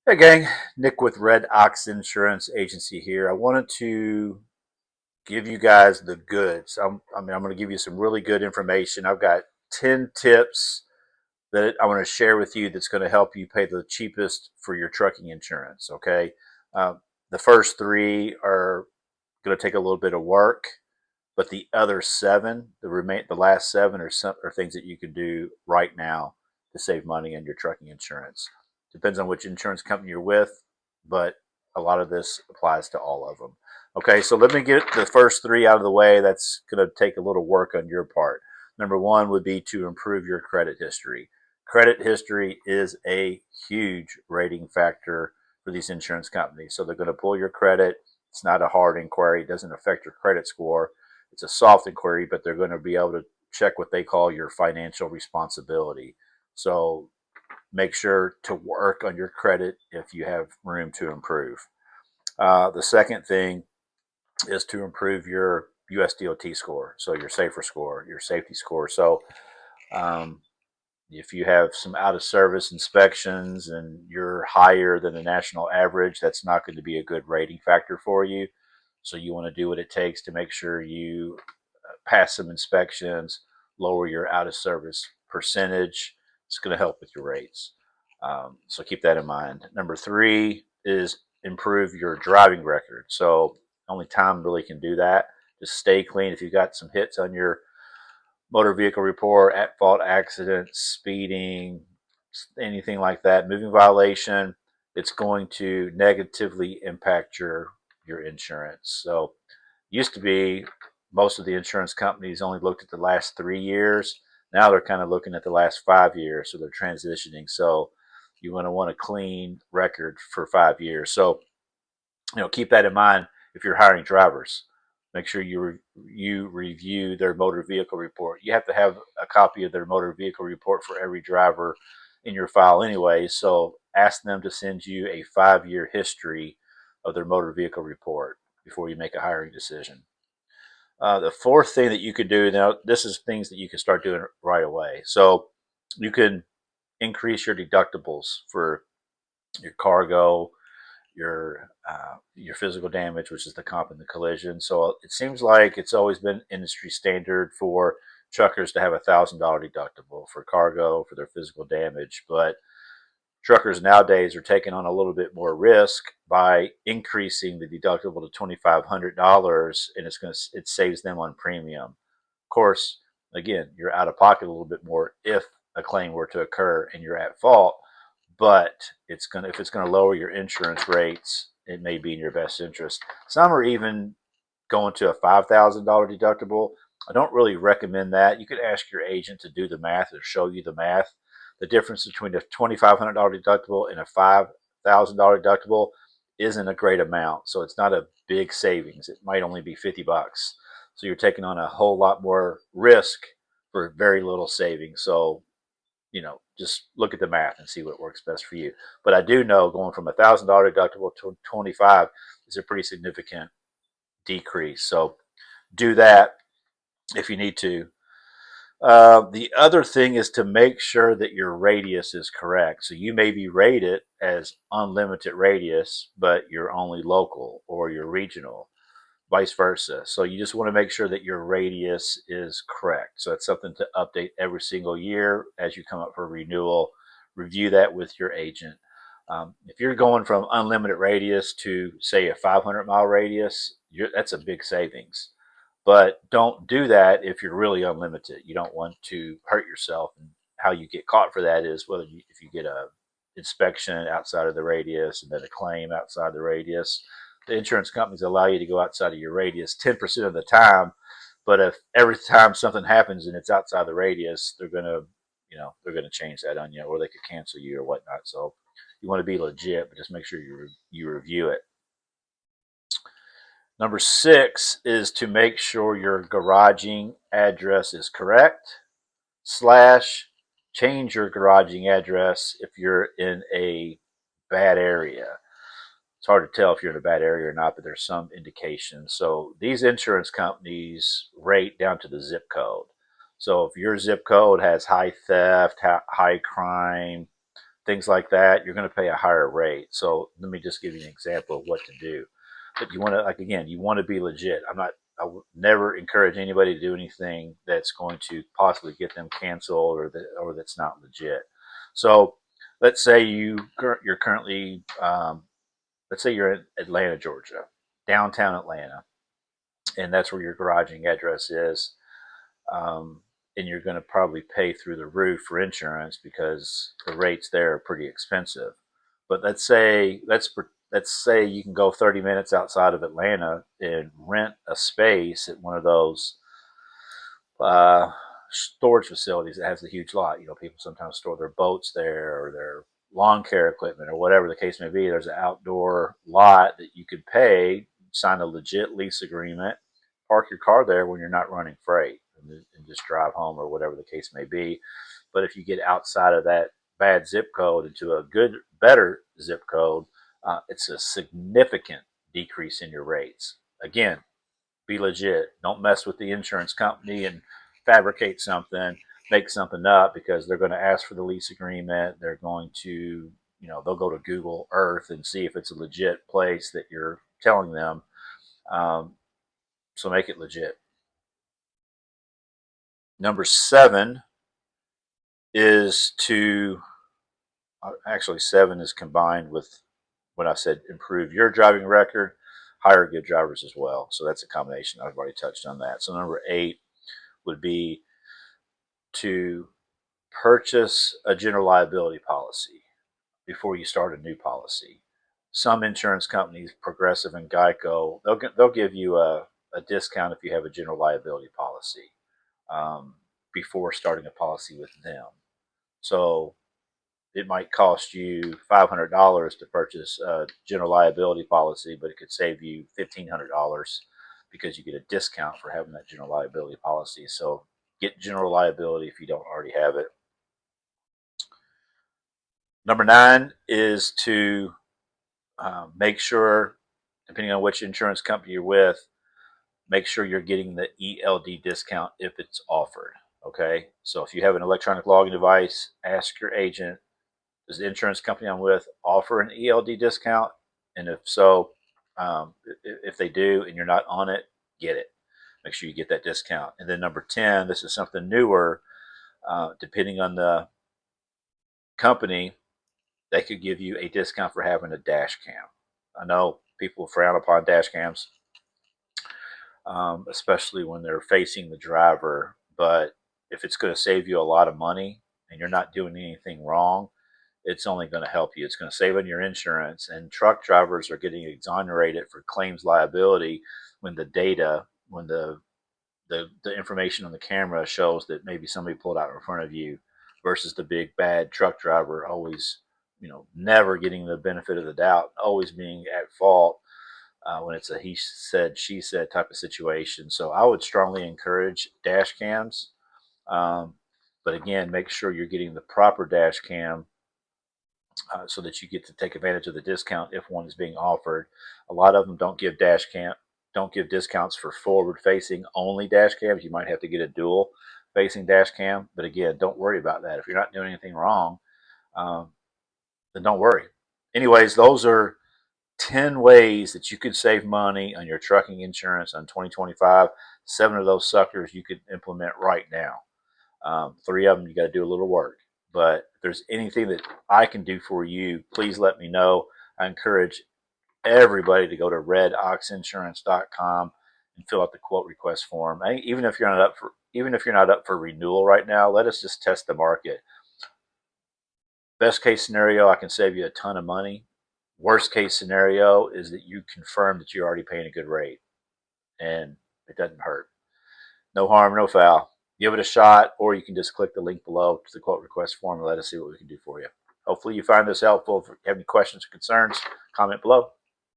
Hey gang, Nick with Red Ox Insurance Agency here. I wanted to give you guys the goods. I'm going to give you some really good information. I've got 10 tips that I want to share with you that's going to help you pay the cheapest for your trucking insurance. Okay. Uh, the first three are going to take a little bit of work, but the other seven, the last seven are things that you can do right now to save money on your trucking insurance. Depends on which insurance company you're with, but a lot of this applies to all of them. Okay, so let me get the first three out of the way. That's going to take a little work on your part. Number one would be to improve your credit history. Credit history is a huge rating factor for these insurance companies. So they're going to pull your credit. It's not a hard inquiry. It doesn't affect your credit score. It's a soft inquiry, but they're going to be able to check what they call your financial responsibility. So make sure to work on your credit if you have room to improve. The second thing is to improve your USDOT score, so your safer score, your safety score. So um, if you have some out of service inspections and you're higher than the national average, that's not going to be a good rating factor for you. So you want to do what it takes to make sure you pass some inspections, lower your out of service percentage. It's going to help with your rates. So keep that in mind. Number three is improve your driving record. So only time really can do that. Just stay clean. If you've got some hits on your motor vehicle report, at fault accidents, speeding, anything like that, moving violation, it's going to negatively impact your insurance. So used to be most of the insurance companies only looked at the last 3 years. Now they're kind of looking at the last 5 years, so they're transitioning. So you want to want a clean record for 5 years. So keep that in mind if you're hiring drivers. Make sure you review their motor vehicle report. You have to have a copy of their motor vehicle report for every driver in your file anyway. So ask them to send you a 5 year history of their motor vehicle report before you make a hiring decision. The fourth thing that you could do now, this is things that you can start doing right away. So you can increase your deductibles for your cargo, your physical damage, which is the comp and the collision. So it seems like it's always been industry standard for truckers to have $1,000 deductible for cargo for their physical damage, but truckers nowadays are taking on a little bit more risk by increasing the deductible to $2,500, and it saves them on premium. Of course, again, you're out of pocket a little bit more if a claim were to occur and you're at fault, but if it's gonna lower your insurance rates, it may be in your best interest. Some are even going to a $5,000 deductible. I don't really recommend that. You could ask your agent to do the math or show you the math. The difference between a $2,500 deductible and a $5,000 deductible isn't a great amount, so it's not a big savings. It might only be $50. So you're taking on a whole lot more risk for very little savings. So just look at the math and see what works best for you. But I do know going from $1,000 deductible to 25 is a pretty significant decrease. So do that if you need to. The other thing is to make sure that your radius is correct. So you may be rated as unlimited radius, but you're only local or you're regional, vice versa. So you just want to make sure that your radius is correct. So it's something to update every single year as you come up for renewal. Review that with your agent. If you're going from unlimited radius to, say, a 500-mile radius, that's a big savings. But don't do that if you're really unlimited. You don't want to hurt yourself. And how you get caught for that is if you get a inspection outside of the radius and then a claim outside the radius. The insurance companies allow you to go outside of your radius 10% of the time, but if every time something happens and it's outside the radius, they're gonna change that on you, or they could cancel you or whatnot. So you want to be legit, but just make sure you review it. Number six is to make sure your garaging address is correct. Slash, change your garaging address if you're in a bad area. It's hard to tell if you're in a bad area or not, but there's some indication. So these insurance companies rate down to the zip code. So if your zip code has high theft, high crime, things like that, you're going to pay a higher rate. So let me just give you an example of what to do. But you want to, like, again, you want to be legit. I would never encourage anybody to do anything that's going to possibly get them canceled or that's not legit. So let's say you're currently, let's say you're in Atlanta, Georgia, downtown Atlanta, and that's where your garaging address is. Um, and you're going to probably pay through the roof for insurance because the rates there are pretty expensive. But let's say you can go 30 minutes outside of Atlanta and rent a space at one of those uh, storage facilities that has a huge lot. You know, people sometimes store their boats there or their lawn care equipment or whatever the case may be. There's an outdoor lot that you could pay, sign a legit lease agreement, park your car there when you're not running freight, and just drive home or whatever the case may be. But if you get outside of that bad zip code into a better zip code, it's a significant decrease in your rates. Again, be legit. Don't mess with the insurance company and fabricate something, make something up, because they're going to ask for the lease agreement. They're going to, they'll go to Google Earth and see if it's a legit place that you're telling them. Um, so make it legit. Number 7 is to, actually 7 is combined with when I said improve your driving record, hire good drivers as well. So that's a combination. I've already touched on that. So number 8 would be to purchase a general liability policy before you start a new policy. Some insurance companies, Progressive and Geico, they'll give you a discount if you have a general liability policy before starting a policy with them. So it might cost you $500 to purchase a general liability policy, but it could save you $1,500 because you get a discount for having that general liability policy. So get general liability if you don't already have it. Number 9 is to make sure, depending on which insurance company you're with, make sure you're getting the ELD discount if it's offered. Okay, so if you have an electronic logging device, ask your agent, does the insurance company I'm with offer an ELD discount? And if so, if they do and you're not on it, get it. Make sure you get that discount. And then number 10, this is something newer. Depending on the company, they could give you a discount for having a dash cam. I know people frown upon dash cams, especially when they're facing the driver. But if it's going to save you a lot of money and you're not doing anything wrong, it's only going to help you. It's going to save on your insurance. And truck drivers are getting exonerated for claims liability when the information on the camera shows that maybe somebody pulled out in front of you, versus the big bad truck driver always, never getting the benefit of the doubt, always being at fault when it's a he said, she said type of situation. So I would strongly encourage dash cams. Um, but again, make sure you're getting the proper dash cam so that you get to take advantage of the discount if one is being offered. A lot of them don't give discounts for forward facing only dash cams. You might have to get a dual facing dash cam, but again, don't worry about that. If you're not doing anything wrong, um, then don't worry. Anyways, those are 10 ways that you could save money on your trucking insurance on 2025. 7 of those suckers you could implement right now. 3 of them you got to do a little work. But if there's anything that I can do for you, please let me know. I encourage everybody to go to redoxinsurance.com and fill out the quote request form. Even if you're not up for renewal right now, let us just test the market. Best case scenario, I can save you a ton of money. Worst case scenario is that you confirm that you're already paying a good rate, and it doesn't hurt. No harm, no foul. Give it a shot, or you can just click the link below to the quote request form and let us see what we can do for you. Hopefully you find this helpful. If you have any questions or concerns, comment below.